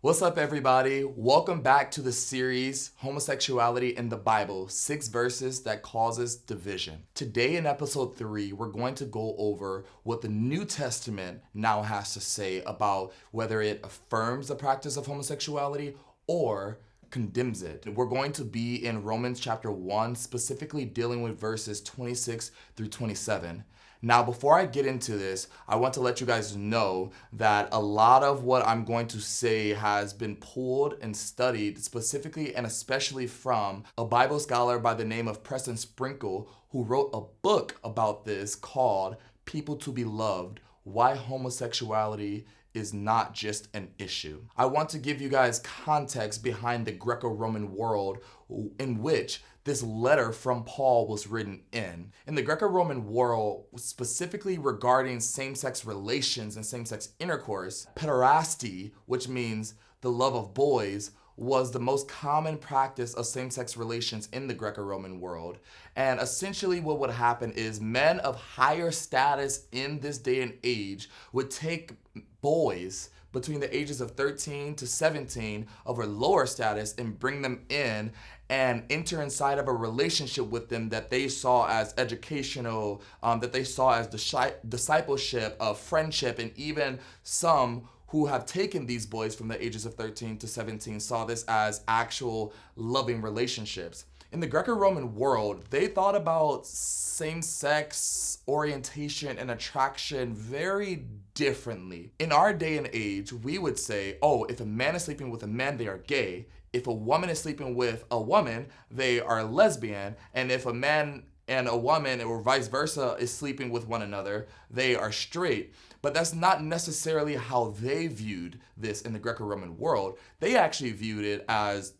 What's up, everybody? Welcome back to the series Homosexuality in the Bible, 6 verses that causes division. Today in episode 3, we're going to go over what the New Testament now has to say about whether it affirms the practice of homosexuality or condemns it. We're going to be in Romans chapter 1, specifically dealing with verses 26 through 27. Now, before I get into this, I want to let you guys know that a lot of what I'm going to say has been pulled and studied specifically and especially from a Bible scholar by the name of Preston Sprinkle, who wrote a book about this called People to Be Loved: Why Homosexuality is Not Just an Issue. I want to give you guys context behind the Greco-Roman world in which this letter from Paul was written in. In the Greco-Roman world, specifically regarding same-sex relations and same-sex intercourse, pederasty, which means the love of boys, was the most common practice of same-sex relations in the Greco-Roman world. And essentially what would happen is men of higher status in this day and age would take boys between the ages of 13 to 17 of a lower status and bring them in and enter inside of a relationship with them that they saw as educational, that they saw as discipleship, of friendship, and even some who have taken these boys from the ages of 13 to 17 saw this as actual loving relationships. In the Greco-Roman world, they thought about same-sex orientation and attraction very differently. In our day and age, we would say, oh, if a man is sleeping with a man, they are gay. If a woman is sleeping with a woman, they are lesbian. And if a man and a woman, or vice versa, is sleeping with one another, they are straight. But that's not necessarily how they viewed this in the Greco-Roman world. They actually viewed it as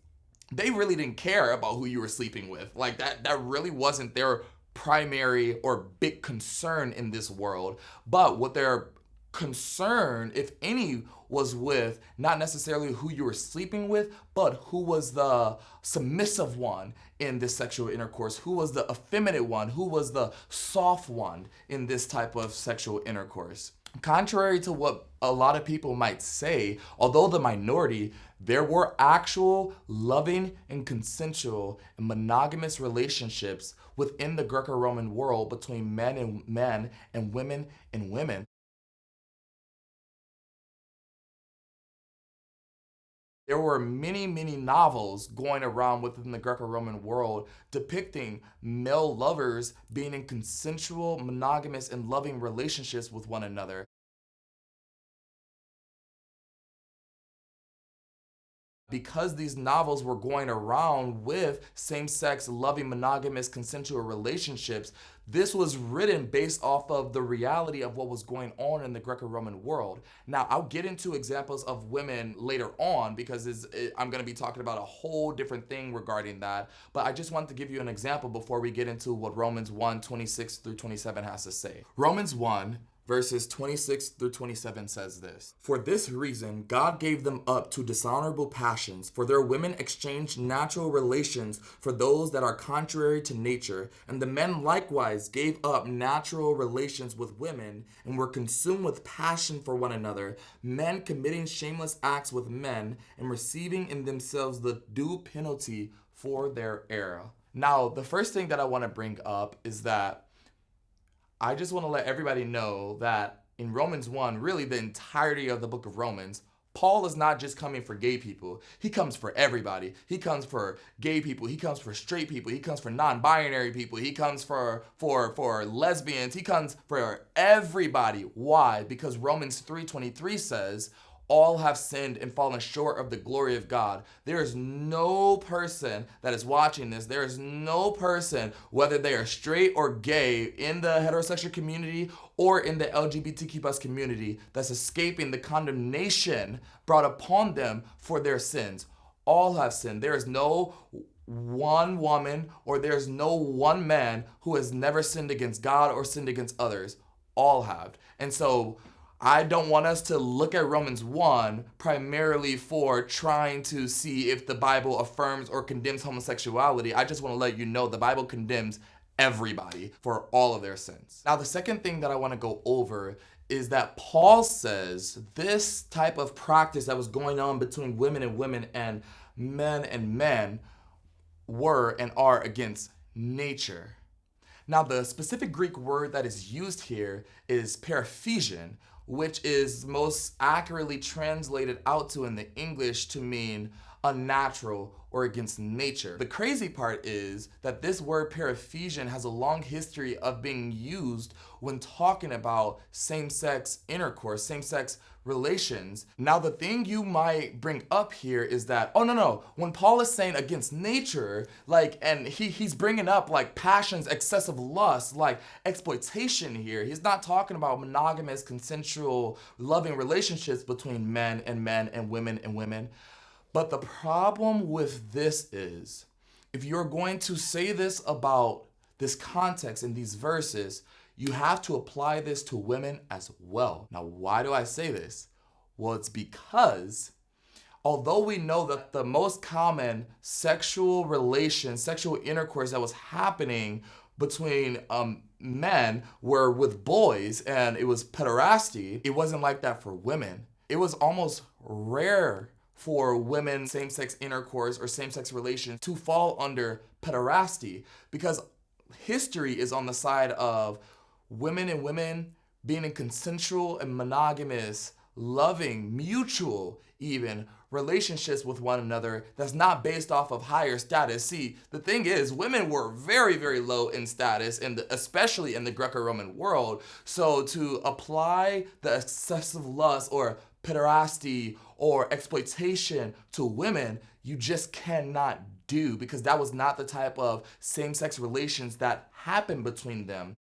they really didn't care about who you were sleeping with. Like that really wasn't their primary or big concern in this world. But what their concern, if any, was with not necessarily who you were sleeping with, but who was the submissive one in this sexual intercourse, who was the effeminate one, who was the soft one in this type of sexual intercourse. Contrary to what a lot of people might say, although the minority, there were actual loving and consensual and monogamous relationships within the Greco-Roman world between men and women and women. There were many novels going around within the Greco-Roman world depicting male lovers being in consensual, monogamous, and loving relationships with one another. Because these novels were going around with same-sex, loving, monogamous, consensual relationships, this was written based off of the reality of what was going on in the Greco-Roman world. Now, I'll get into examples of women later on because I'm going to be talking about a whole different thing regarding that. But I just wanted to give you an example before we get into what Romans 1, 26 through 27 has to say. Romans 1, verses 26 through 27 says this: For this reason, God gave them up to dishonorable passions, for their women exchanged natural relations for those that are contrary to nature. And the men likewise gave up natural relations with women and were consumed with passion for one another, men committing shameless acts with men and receiving in themselves the due penalty for their error. Now, the first thing that I want to bring up is that I just want to let everybody know that in Romans 1, really the entirety of the book of Romans, Paul is not just coming for gay people. He comes for everybody. He comes for gay people. He comes for straight people. He comes for non-binary people. He comes for lesbians. He comes for everybody. Why? Because Romans 3:23 says, all have sinned and fallen short of the glory of God. There is no person that is watching this. There is no person, whether they are straight or gay, in the heterosexual community or in the LGBTQ plus community, that's escaping the condemnation brought upon them for their sins. All have sinned. There is no one woman or there's no one man who has never sinned against God or sinned against others. All have. And so I don't want us to look at Romans 1 primarily for trying to see if the Bible affirms or condemns homosexuality. I just want to let you know the Bible condemns everybody for all of their sins. Now, the second thing that I want to go over is that Paul says this type of practice that was going on between women and men were and are against nature. Now, the specific Greek word that is used here is Parapvisian, which is most accurately translated out to in the English to mean unnatural or against nature. The crazy part is that this word Parapvisian has a long history of being used when talking about same-sex intercourse, same-sex relations. Now, the thing you might bring up here is that, oh no, when Paul is saying against nature, and he's bringing up passions, excessive lust, exploitation here. He's not talking about monogamous, consensual, loving relationships between men and women. But the problem with this is, if you're going to say this about this context in these verses, you have to apply this to women as well. Now, why do I say this? Well, it's because although we know that the most common sexual relation, sexual intercourse that was happening between men were with boys, and it was pederasty, it wasn't like that for women. It was almost rare for women same-sex intercourse or same-sex relations to fall under pederasty, because history is on the side of women being in consensual and monogamous, loving, mutual even relationships with one another that's not based off of higher status. See, the thing is, women were very, very low in status, especially in the Greco-Roman world. So to apply the excessive lust or pederasty or exploitation to women, you just cannot do, because that was not the type of same-sex relations that happened between them.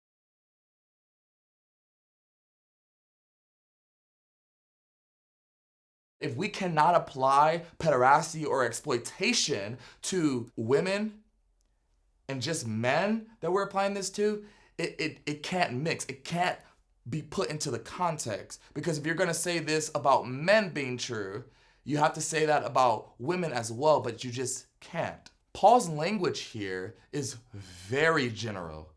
If we cannot apply pederasty or exploitation to women and just men that we're applying this to, it can't mix. It can't be put into the context. Because if you're going to say this about men being true, you have to say that about women as well, but you just can't. Paul's language here is very general.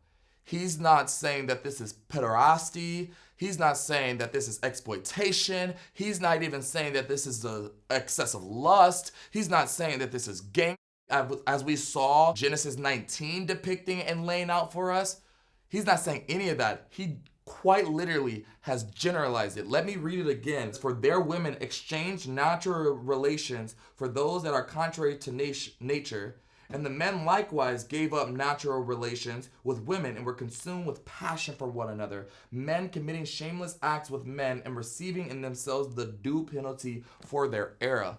He's not saying that this is pederasty. He's not saying that this is exploitation. He's not even saying that this is the excessive lust. He's not saying that this is gang, as we saw Genesis 19 depicting and laying out for us. He's not saying any of that. He quite literally has generalized it. Let me read it again. For their women exchanged natural relations for those that are contrary to nature, and the men likewise gave up natural relations with women and were consumed with passion for one another, men committing shameless acts with men and receiving in themselves the due penalty for their error.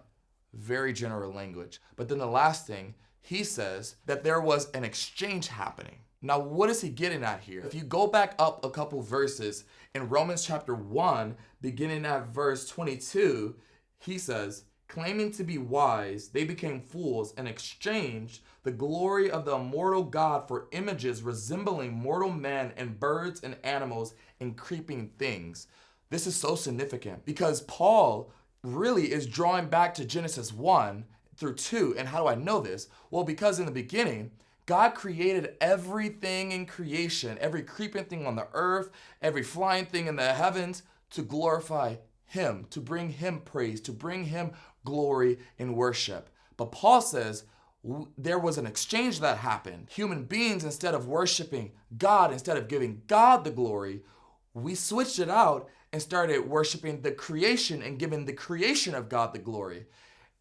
Very general language. But then the last thing, he says that there was an exchange happening. Now, what is he getting at here? If you go back up a couple verses in Romans chapter 1, beginning at verse 22, he says, claiming to be wise, they became fools and exchanged the glory of the immortal God for images resembling mortal men and birds and animals and creeping things. This is so significant because Paul really is drawing back to Genesis 1 through 2. And how do I know this? Well, because in the beginning, God created everything in creation, every creeping thing on the earth, every flying thing in the heavens, to glorify him, to bring him praise, to bring him glory and worship. But Paul says there was an exchange that happened. Human beings, instead of worshiping God, instead of giving God the glory, we switched it out and started worshiping the creation and giving the creation of God the glory.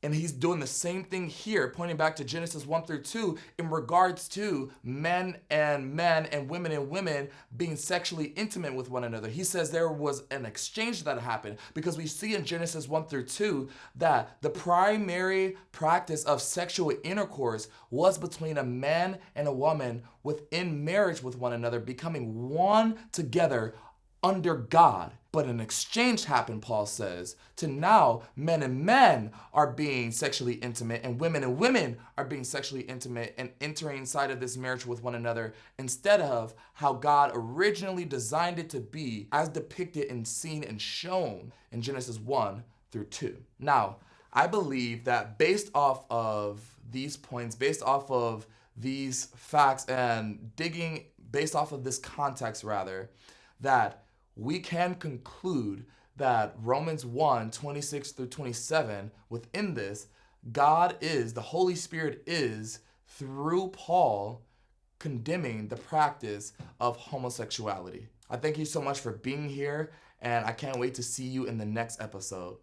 And he's doing the same thing here, pointing back to Genesis 1 through 2 in regards to men and women being sexually intimate with one another. He says there was an exchange that happened because we see in Genesis 1 through 2 that the primary practice of sexual intercourse was between a man and a woman within marriage with one another, becoming one together under God. But an exchange happened, Paul says, to now men and men are being sexually intimate and women are being sexually intimate and entering inside of this marriage with one another instead of how God originally designed it to be as depicted and seen and shown in Genesis 1 through 2. Now, I believe that based off of these points, based off of these facts and digging based off of this context rather, that we can conclude that Romans 1:26-27, within this, the Holy Spirit is, through Paul, condemning the practice of homosexuality. I thank you so much for being here, and I can't wait to see you in the next episode.